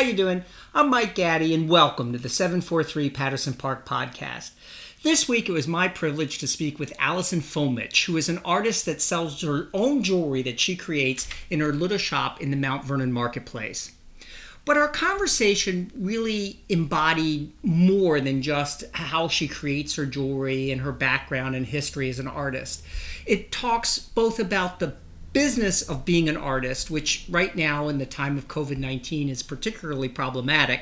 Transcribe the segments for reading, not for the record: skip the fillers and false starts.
you doing? I'm Mike Gatty, and welcome to the 743 Patterson Park podcast. This week, it was my privilege to speak with Allison Fomich, who is an artist that sells her own jewelry that she creates in her little shop in the Mount Vernon marketplace. But our conversation really embodied more than just how she creates her jewelry and her background and history as an artist. It talks both about the business of being an artist, which right now in the time of COVID-19 is particularly problematic,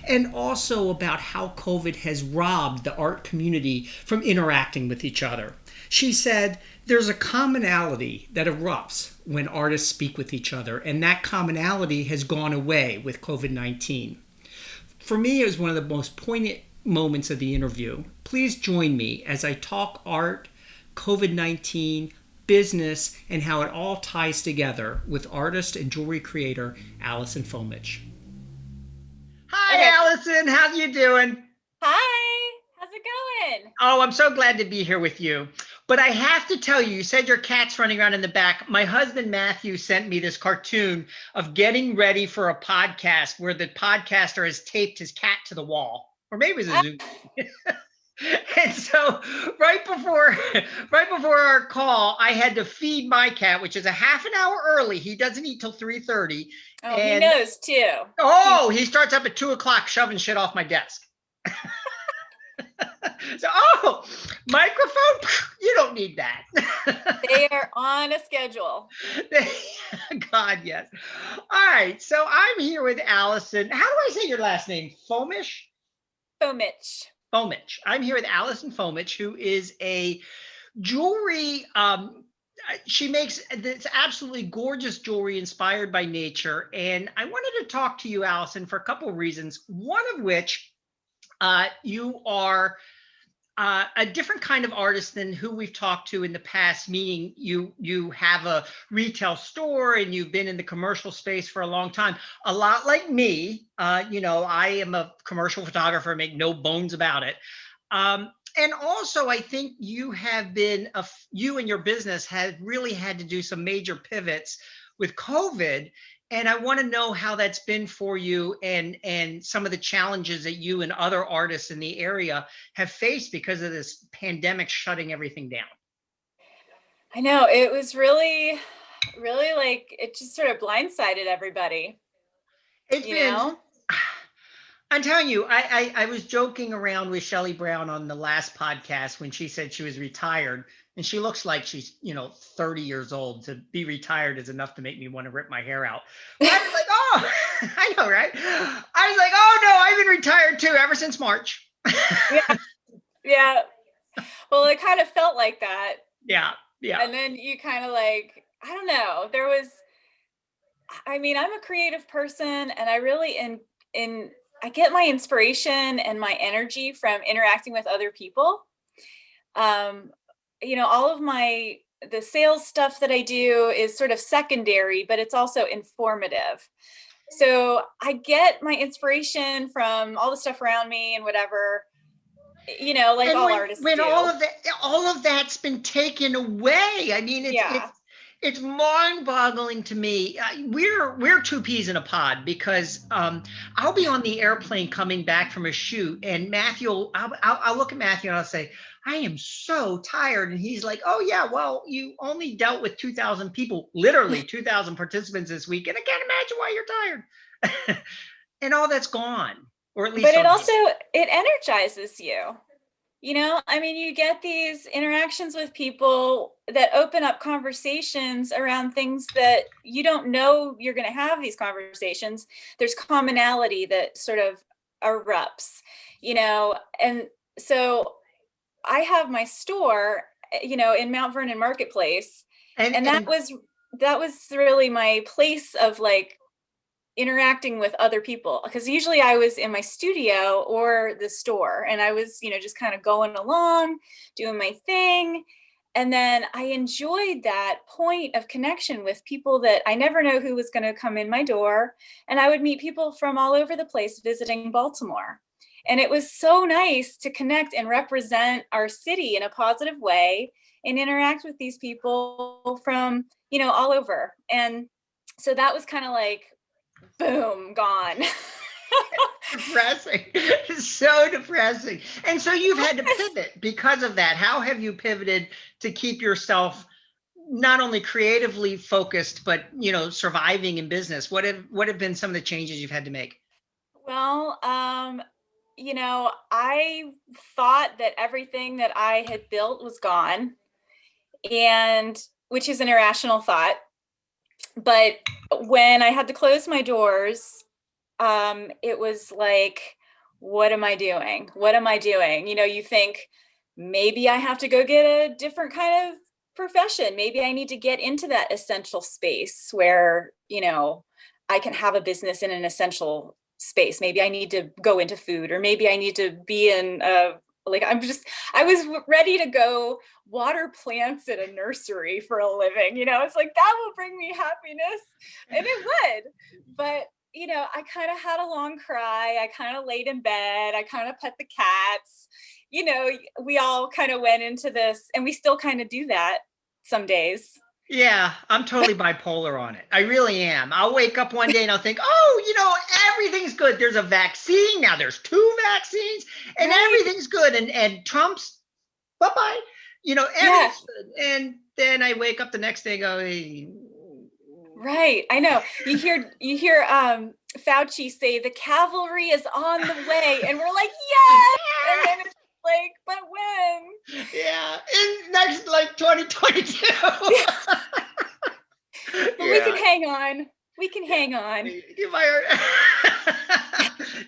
and also about how COVID has robbed the art community from interacting with each other. She said there's a commonality that erupts when artists speak with each other, and that commonality has gone away with COVID-19. For me, it was one of the most poignant moments of the interview. Please join me as I talk art, COVID-19, business, and how it all ties together with artist and jewelry creator Allison Fomich. Hi, Allison. How you doing? Hi. How's it going? Oh, I'm so glad to be here with you. But I have to tell you, you said your cat's running around in the back. My husband, Matthew, sent me this cartoon of getting ready for a podcast where the podcaster has taped his cat to the wall. Or maybe it was a Zoom. And so right before our call, I had to feed my cat, which is a half an hour early. He doesn't eat till 3:30. Oh, and he knows too. Oh, he starts up at 2:00 shoving shit off my desk. So, microphone, you don't need that. They are on a schedule. God, yes. All right. So I'm here with Allison. How do I say your last name? Fomich? Fomich. Fomich. I'm here with Allison Fomich, who is a jewelry. She makes this absolutely gorgeous jewelry inspired by nature. And I wanted to talk to you, Allison, for a couple of reasons. One of which, you are a different kind of artist than who we've talked to in the past, meaning you have a retail store and you've been in the commercial space for a long time. A lot like me, I am a commercial photographer, make no bones about it. And also, I think you and your business have really had to do some major pivots with COVID. And I want to know how that's been for you and some of the challenges that you and other artists in the area have faced because of this pandemic shutting everything down. I know, it was really, really like, it just sort of blindsided everybody. I'm telling you, I was joking around with Shelley Brown on the last podcast when she said she was retired, and she looks like she's 30 years old. To be retired is enough to make me want to rip my hair out. But I was like, oh, I know, right? I was like, oh no, I've been retired too ever since March. Yeah. Well, it kind of felt like that. Yeah. And then you kind of like, I don't know. I'm a creative person, and I really I get my inspiration and my energy from interacting with other people. All of the sales stuff that I do is sort of secondary, but it's also informative. So I get my inspiration from all the stuff around me and whatever, like all artists do. All of that's been taken away. I mean, it's mind-boggling to me. We're two peas in a pod because I'll be on the airplane coming back from a shoot, and I'll look at Matthew and I'll say, I am so tired. And he's like, oh yeah, well, you only dealt with 2,000 people, literally 2,000 participants this week. And I can't imagine why you're tired. And all that's gone, or at least. But it energizes you. You get these interactions with people that open up conversations around things that you don't know you're going to have these conversations. There's commonality that sort of erupts, and so I have my store, in Mount Vernon Marketplace. And that was really my place of like interacting with other people, because usually I was in my studio or the store, and I was, just kind of going along, doing my thing. And then I enjoyed that point of connection with people that I never know who was going to come in my door. And I would meet people from all over the place visiting Baltimore. And it was so nice to connect and represent our city in a positive way and interact with these people from, all over. And so that was kind of like, boom, gone. Depressing. It's so depressing. And so you've had to pivot because of that. How have you pivoted to keep yourself not only creatively focused, but surviving in business? What have been some of the changes you've had to make? Well, I thought that everything that I had built was gone, and which is an irrational thought. But when I had to close my doors, it was like, what am I doing? What am I doing? You think maybe I have to go get a different kind of profession. Maybe I need to get into that essential space where, I can have a business in an essential space. Maybe I need to go into food, or maybe I need to be in I was ready to go water plants in a nursery for a living. It's like, that will bring me happiness. And it would. But I kind of had a long cry. I kind of laid in bed. I kind of pet the cats. We all kind of went into this, and we still kind of do that some days. Yeah, I'm totally bipolar on it. I really am. I'll wake up one day and I'll think, oh, everything's good. There's a vaccine. Now there's 2 vaccines and Right. everything's good. And Trump's, bye-bye. Everything's good. And then I wake up the next day and go, hey. Right. I know. You hear Fauci say the cavalry is on the way, and we're like, yes. And then it's like, but when? Yeah, in next 2022. But we can hang on. We can hang on.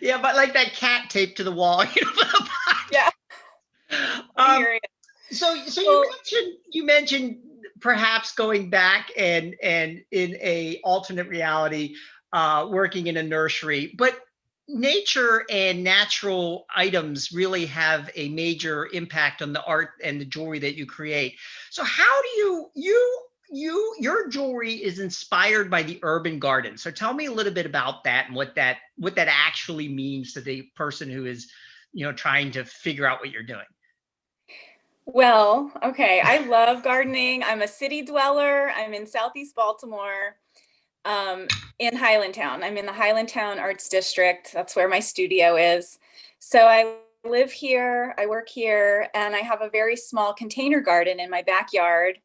Yeah, but like that cat taped to the wall. Yeah. So you mentioned perhaps going back and in a alternate reality, working in a nursery, but nature and natural items really have a major impact on the art and the jewelry that you create. So how do your jewelry is inspired by the urban garden. So tell me a little bit about that and what that actually means to the person who is, trying to figure out what you're doing. Well, okay. I love gardening. I'm a city dweller. I'm in Southeast Baltimore, in Highlandtown. I'm in the Highlandtown Arts District. That's where my studio is. So I live here, I work here, and I have a very small container garden in my backyard.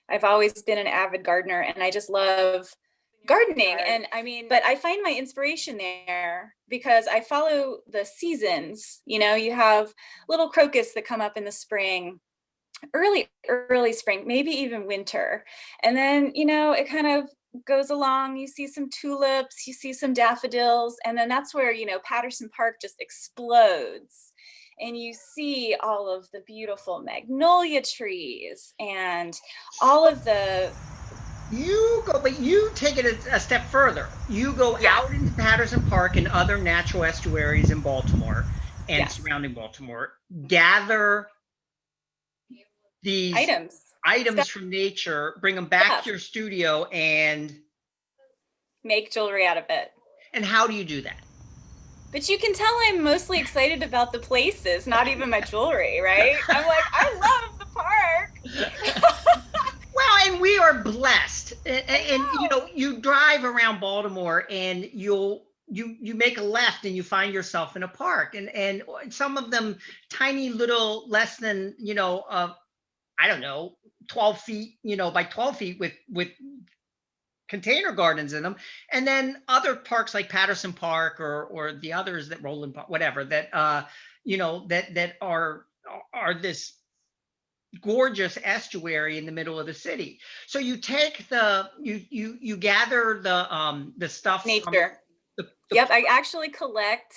I've always been an avid gardener, and I just love gardening. And but I find my inspiration there because I follow the seasons. You have little crocus that come up in the spring, early spring, maybe even winter. And then, it kind of goes along. You see some tulips, you see some daffodils, and then that's where, Patterson Park just explodes. And you see all of the beautiful magnolia trees and all of the. But you take it a step further. You go out into Patterson Park and other natural estuaries in Baltimore and surrounding Baltimore, gather these items from nature, bring them back to your studio, and make jewelry out of it. And how do you do that? But you can tell I'm mostly excited about the places, not even my jewelry, right? I'm like, I love the park. Well, and we are blessed. And you drive around Baltimore and you make a left and you find yourself in a park. And some of them tiny little, less than, I don't know, 12 feet, by 12 feet with container gardens in them. And then other parks like Patterson Park or the others that Roland Park, whatever, that, that are this gorgeous estuary in the middle of the city. So you take you gather the stuff nature. Yep, I actually collect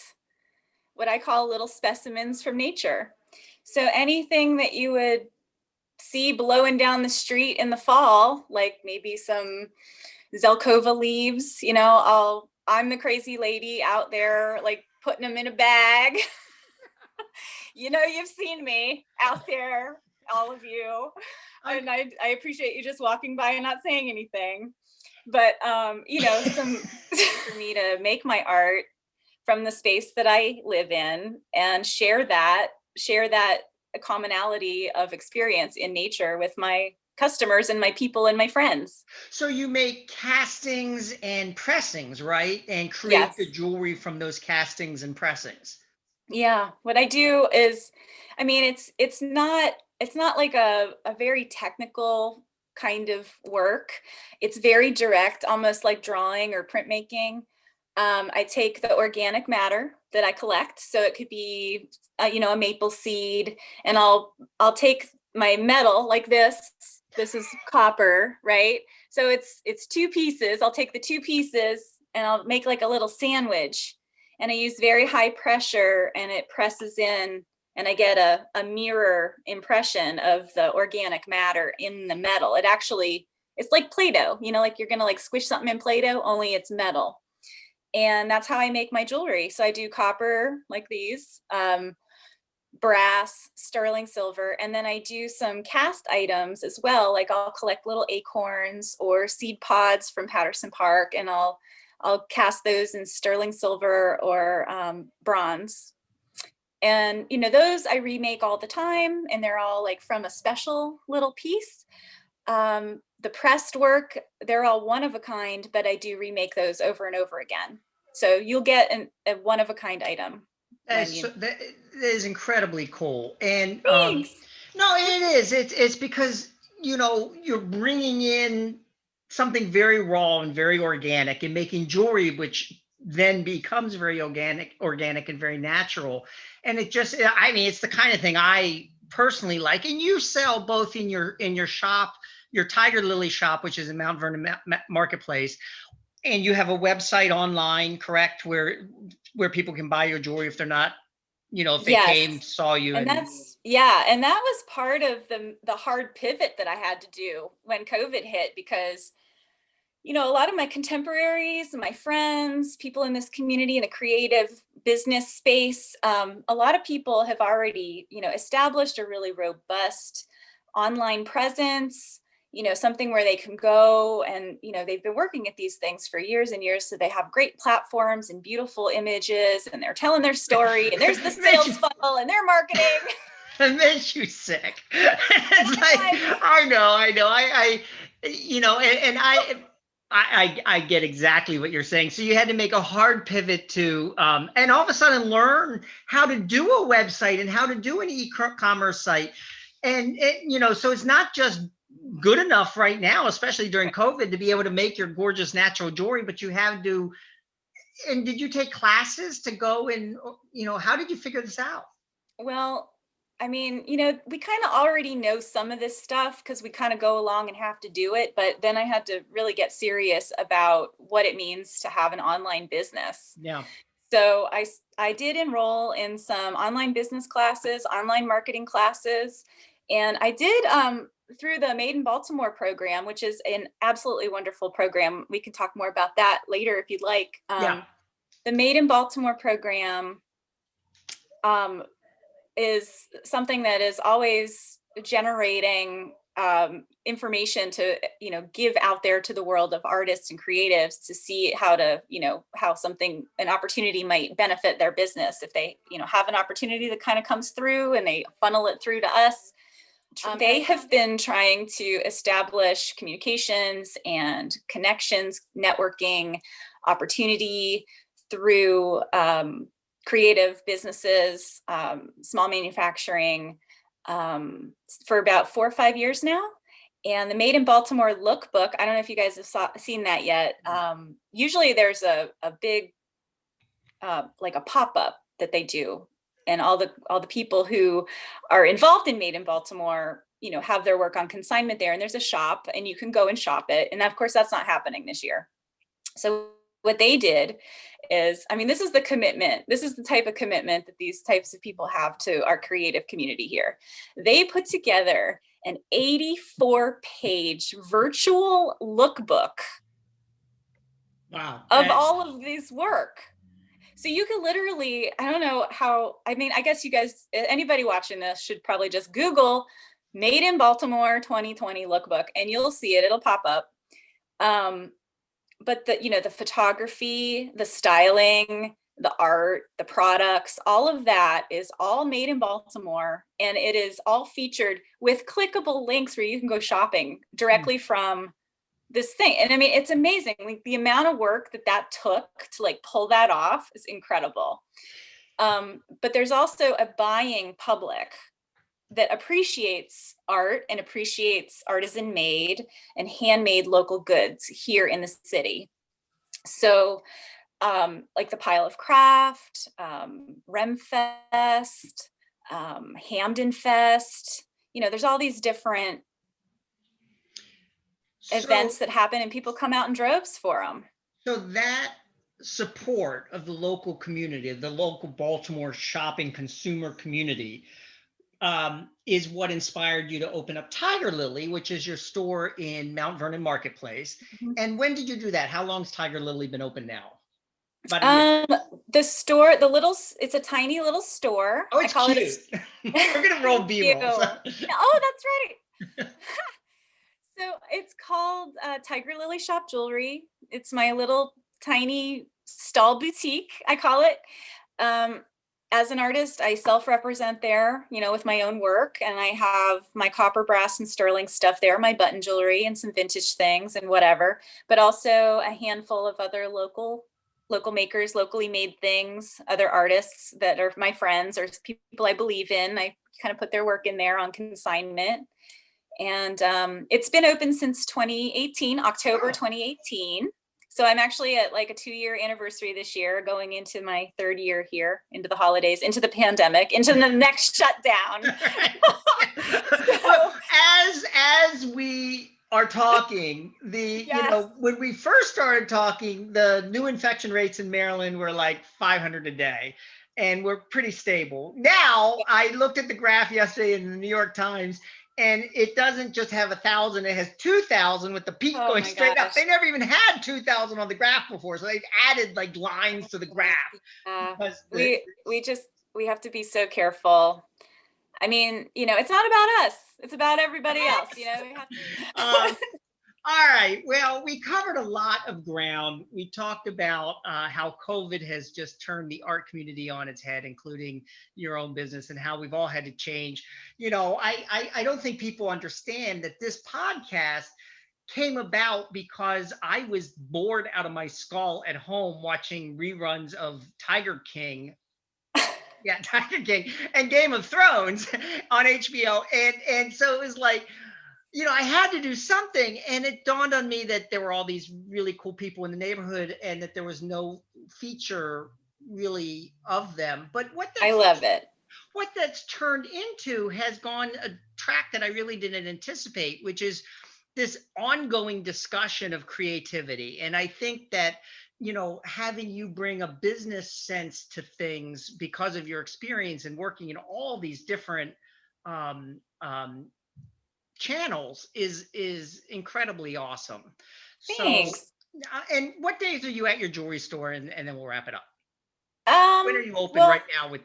what I call little specimens from nature. So anything that you would see blowing down the street in the fall, like maybe some Zelkova leaves, I'm the crazy lady out there, like putting them in a bag. You've seen me out there, all of you. And I appreciate you just walking by and not saying anything. But, some for me to make my art from the space that I live in and share that commonality of experience in nature with my customers and my people and my friends. So you make castings and pressings, right? And create the Yes. jewelry from those castings and pressings. Yeah. What I do is, I mean, it's not like a very technical kind of work. It's very direct, almost like drawing or printmaking. I take the organic matter that I collect, so it could be, a maple seed, and I'll take my metal like this. This is copper, right? So it's two pieces. I'll take the two pieces and I'll make like a little sandwich, and I use very high pressure, and it presses in, and I get a mirror impression of the organic matter in the metal. It's like Play-Doh, like you're gonna like squish something in Play-Doh, only it's metal. And that's how I make my jewelry. So I do copper like these, brass, sterling silver, and then I do some cast items as well. Like I'll collect little acorns or seed pods from Patterson Park, and I'll cast those in sterling silver or bronze. And those I remake all the time, and they're all like from a special little piece. The pressed work, they're all one of a kind, but I do remake those over and over again. So you'll get a one of a kind item when you. That is incredibly cool. And Thanks. no, it is. It's because you're bringing in something very raw and very organic, and making jewelry, which then becomes very organic and very natural. And I mean, it's the kind of thing I personally like. And you sell both in your shop, your Tiger Lily shop, which is in Mount Vernon Marketplace, and you have a website online, correct, where people can buy your jewelry if they're not, if they Yes. came, saw you. And that was part of the hard pivot that I had to do when COVID hit, because a lot of my contemporaries, my friends, people in this community in the creative business space, a lot of people have already, established a really robust online presence, something where they can go and, they've been working at these things for years and years. So they have great platforms and beautiful images, and they're telling their story, and there's the sales funnel and their marketing. It makes you sick. It's like, I know. I get exactly what you're saying. So you had to make a hard pivot to, and all of a sudden learn how to do a website and how to do an e-commerce site. And so it's not just good enough right now, especially during COVID, to be able to make your gorgeous natural jewelry, but you have to. And did you take classes to go and, how did you figure this out? Well, I mean, we kind of already know some of this stuff because we kind of go along and have to do it. But then I had to really get serious about what it means to have an online business. Yeah. So I did enroll in some online business classes, online marketing classes, and I did through the Made in Baltimore program, which is an absolutely wonderful program. We can talk more about that later if you'd like. Yeah. The Made in Baltimore program is something that is always generating information to give out there to the world of artists and creatives to see how to how an opportunity might benefit their business if they have an opportunity that kind of comes through and they funnel it through to us. They have been trying to establish communications and connections, networking, opportunity through creative businesses, small manufacturing, for about 4 or 5 years now. And the Made in Baltimore lookbook, I don't know if you guys have seen that yet. Usually there's a big, like a pop-up that they do. And all the people who are involved in Made in Baltimore, have their work on consignment there. And there's a shop and you can go and shop it. And of course, that's not happening this year. So what they did is, I mean, this is the commitment. This is the type of commitment that these types of people have to our creative community here. They put together an 84-page virtual lookbook. Wow. Of all of this work. So you can literally, I don't know how, I mean, I guess you guys, anybody watching this should probably just Google Made in Baltimore 2020 lookbook and you'll see it, it'll pop up. But the photography, the styling, the art, the products, all of that is all made in Baltimore, and it is all featured with clickable links where you can go shopping directly from this thing. And I mean, it's amazing. Like the amount of work that took to like pull that off is incredible. But there's also a buying public that appreciates art and appreciates artisan made and handmade local goods here in the city. So like the Pile of Craft, Remfest, Hamden Fest, there's all these different events that happen and people come out in droves for them. So that support of the local community, of the local Baltimore shopping consumer community, is what inspired you to open up Tiger Lily, which is your store in Mount Vernon Marketplace. Mm-hmm. And when did you do that? How long's Tiger Lily been open now? The store, it's a tiny little store. Oh, it's cute. We're gonna roll B-rolls. Oh, that's right. So it's called Tiger Lily Shop Jewelry. It's my little tiny stall boutique, I call it. As an artist, I self-represent there, with my own work, and I have my copper, brass, and sterling stuff there, my button jewelry and some vintage things and whatever, but also a handful of other local makers, locally made things, other artists that are my friends or people I believe in. I kind of put their work in there on consignment. And it's been open since 2018, October 2018. So I'm actually at like a 2-year anniversary this year, going into my 3rd year here, into the holidays, into the pandemic, into the next shutdown. So, as we are talking, when we first started talking, the new infection rates in Maryland were like 500 a day, and we're pretty stable. Now, I looked at the graph yesterday in the New York Times, and it doesn't just have 1,000, it has 2,000 with the peak going straight up. They never even had 2,000 on the graph before. So they've added like lines to the graph. We have to be so careful. I mean, it's not about us. It's about everybody else. We have to. All right. Well, we covered a lot of ground. We talked about how COVID has just turned the art community on its head, including your own business, and how we've all had to change. I don't think people understand that this podcast came about because I was bored out of my skull at home watching reruns of Tiger King. Yeah, Tiger King and Game of Thrones on HBO. And so it was like, I had to do something, and it dawned on me that there were all these really cool people in the neighborhood and that there was no feature really of them. But I love it. What that's turned into has gone a track that I really didn't anticipate, which is this ongoing discussion of creativity. And I think that, having you bring a business sense to things because of your experience and working in all these different channels is incredibly awesome. Thanks. So, and what days are you at your jewelry store, and then we'll wrap it up? When are you open right now with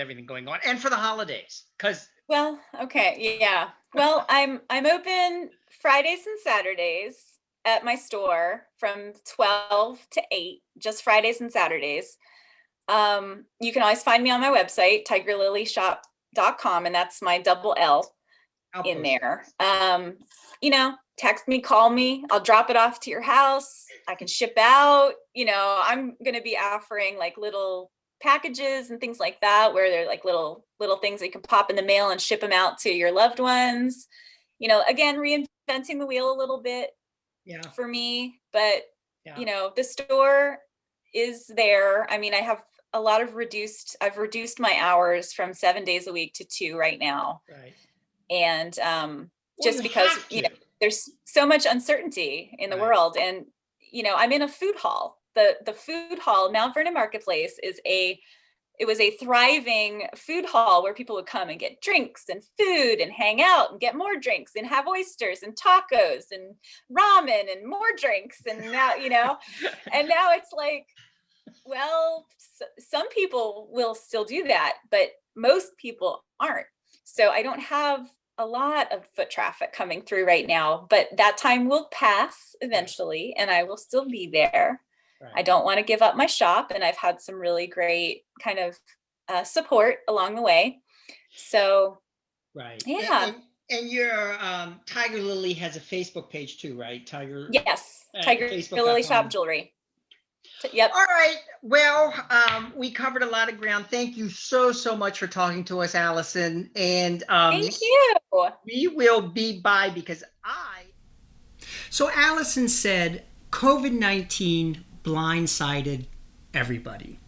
everything going on, and for the holidays? Okay, yeah. Well, I'm open Fridays and Saturdays at my store from 12 to 8, just Fridays and Saturdays. You can always find me on my website, tigerlilyshop.com, and that's my double L in there. Text me, call me, I'll drop it off to your house. I can ship out. I'm going to be offering like little packages and things like that, where they're like little things that you can pop in the mail and ship them out to your loved ones. Again, reinventing the wheel a little bit for me, but the store is there. I mean, I have I've reduced my hours from 7 days a week to 2 right now. Right. And just because there's so much uncertainty in the world, and I'm in a food hall. The food hall, Mount Vernon Marketplace, it was a thriving food hall where people would come and get drinks and food and hang out and get more drinks and have oysters and tacos and ramen and more drinks. And now, and now it's like, well, some people will still do that, but most people aren't. So I don't have a lot of foot traffic coming through right now, but that time will pass eventually, and I will still be there. I don't want to give up my shop, and I've had some really great kind of support along the way. So Right. yeah. And your Tiger Lily has a Facebook page too, right? Yes. Tiger Lily Shop Facebook.com. Jewelry. Yep. All right. Well, we covered a lot of ground. Thank you so much for talking to us, Allison. And Thank you. we will be by because So Allison said COVID-19 blindsided everybody.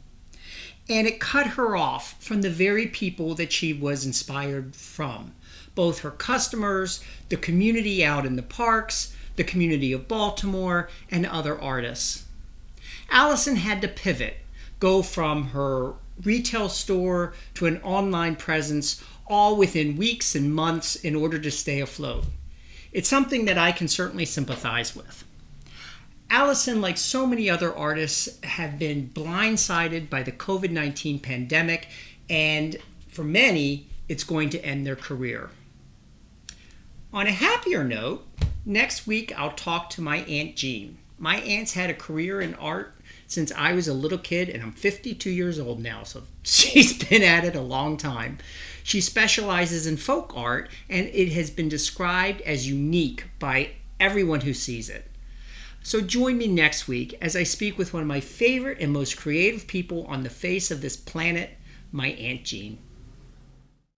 And it cut her off from the very people that she was inspired from. Both her customers, the community out in the parks, the community of Baltimore, and other artists. Allison had to pivot, go from her retail store to an online presence, all within weeks and months in order to stay afloat. It's something that I can certainly sympathize with. Allison, like so many other artists, have been blindsided by the COVID-19 pandemic, and for many, it's going to end their career. On a happier note, next week I'll talk to my Aunt Jean. My aunt's had a career in art since I was a little kid, and I'm 52 years old now, so she's been at it a long time. She specializes in folk art, and it has been described as unique by everyone who sees it. So join me next week as I speak with one of my favorite and most creative people on the face of this planet, my Aunt Jean.